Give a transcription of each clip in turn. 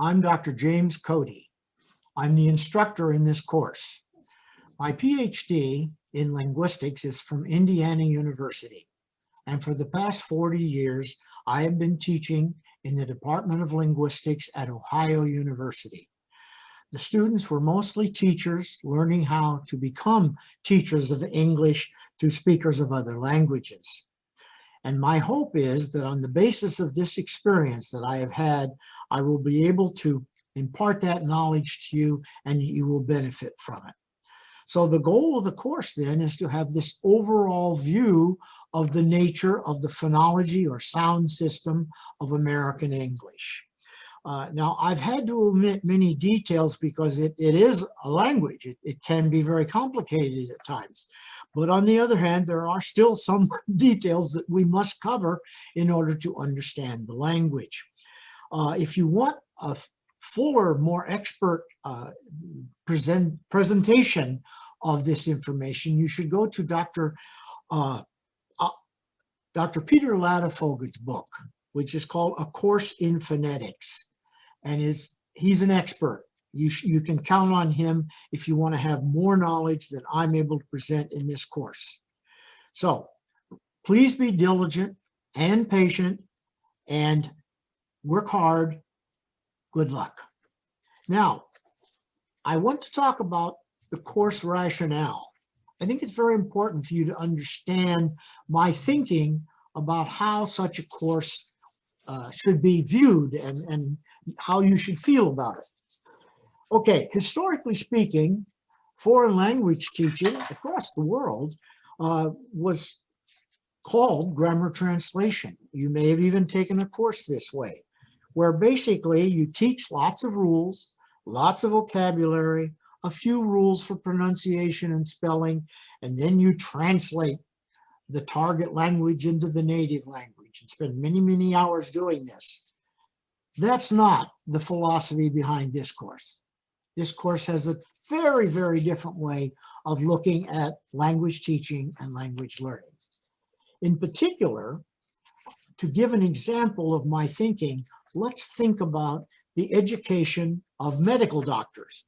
I'm Dr. James Cody. I'm the instructor in this course. My PhD in linguistics is from Indiana University, and for the past 40 years, I have been teaching in the Department of Linguistics at Ohio University. The students were mostly teachers learning how to become teachers of English to speakers of other languages. And my hope is that on the basis of this experience that I have had, I will be able to impart that knowledge to you and you will benefit from it. So the goal of the course then is to have this overall view of the nature of the phonology or sound system of American English. Now, I've had to omit many details because it is a language. It can be very complicated at times. But on the other hand, there are still some details that we must cover in order to understand the language. If you want a fuller, more expert presentation of this information, you should go to Dr. Peter Ladefoged's book, which is called A Course in Phonetics. And he's an expert. You can count on him if you want to have more knowledge that I'm able to present in this course. So please be diligent and patient and work hard. Good luck. Now, I want to talk about the course rationale. I think it's very important for you to understand my thinking about how such a course should be viewed and how you should feel about it. Okay, historically speaking, foreign language teaching across the world was called grammar translation. You may have even taken a course this way, where basically you teach lots of rules, lots of vocabulary, a few rules for pronunciation and spelling, and then you translate the target language into the native language and spend many, many hours doing this. That's not the philosophy behind this course. This course has a very, very different way of looking at language teaching and language learning. In particular, to give an example of my thinking, let's think about the education of medical doctors.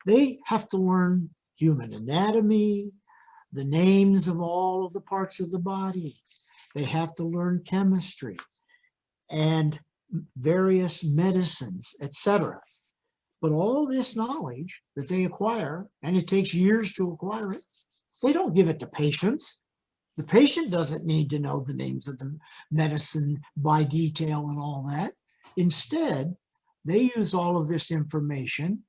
They have to learn human anatomy, the names of all of the parts of the body. They have to learn chemistry and various medicines, etc. But all this knowledge that they acquire, and it takes years to acquire it, they don't give it to patients. The patient doesn't need to know the names of the medicine by detail and all that. Instead, they use all of this information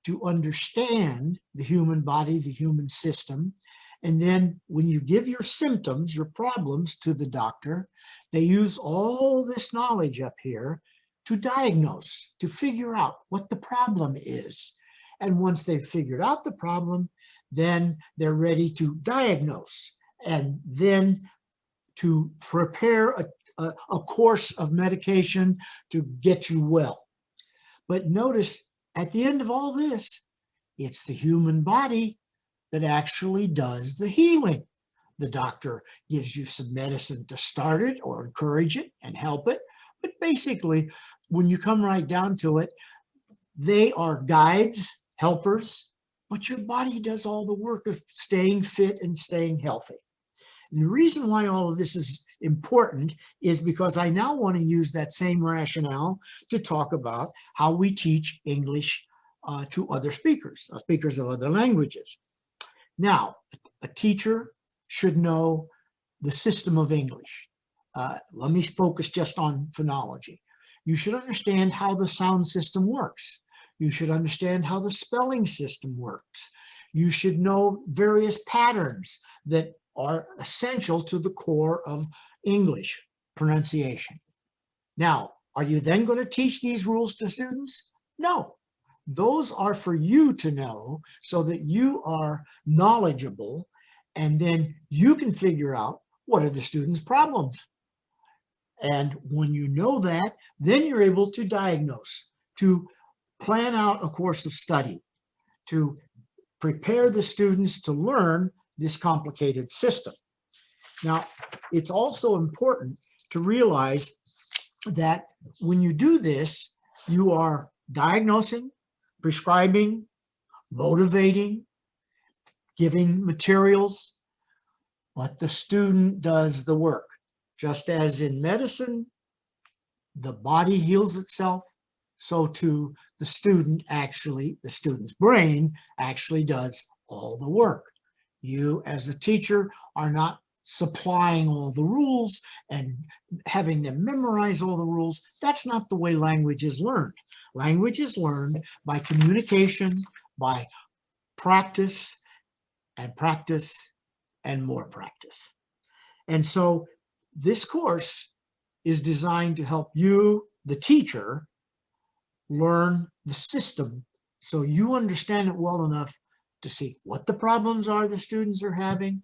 to understand the human body, the human system. And then when you give your symptoms, your problems to the doctor, they use all this knowledge up here to diagnose, to figure out what the problem is. And once they've figured out the problem, then they're ready to diagnose and then to prepare a course of medication to get you well. But notice at the end of all this, it's the human body that actually does the healing. The doctor gives you some medicine to start it or encourage it and help it. But basically, when you come right down to it, they are guides, helpers, but your body does all the work of staying fit and staying healthy. And the reason why all of this is important is because I now want to use that same rationale to talk about how we teach English to other speakers of other languages. Now, a teacher should know the system of English. Let me focus just on phonology. You should understand how the sound system works. You should understand how the spelling system works. You should know various patterns that are essential to the core of English pronunciation. Now, are you then going to teach these rules to students? No. Those are for you to know so that you are knowledgeable, and then you can figure out what are the students' problems. And when you know that, then you're able to diagnose, to plan out a course of study, to prepare the students to learn this complicated system. Now, it's also important to realize that when you do this, You are diagnosing, prescribing, motivating, giving materials, but the student does the work. Just as in medicine, the body heals itself, so too the student's brain actually does all the work. You as a teacher are not supplying all the rules and having them memorize all the rules. That's not the way language is learned. Language is learned by communication, by practice and practice and more practice. And so this course is designed to help you, the teacher, learn the system so you understand it well enough to see what the problems are the students are having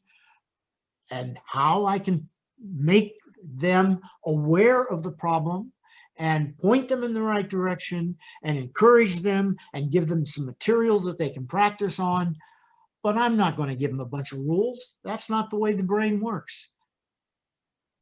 and how I can make them aware of the problem and point them in the right direction and encourage them and give them some materials that they can practice on. But I'm not going to give them a bunch of rules. That's not the way the brain works.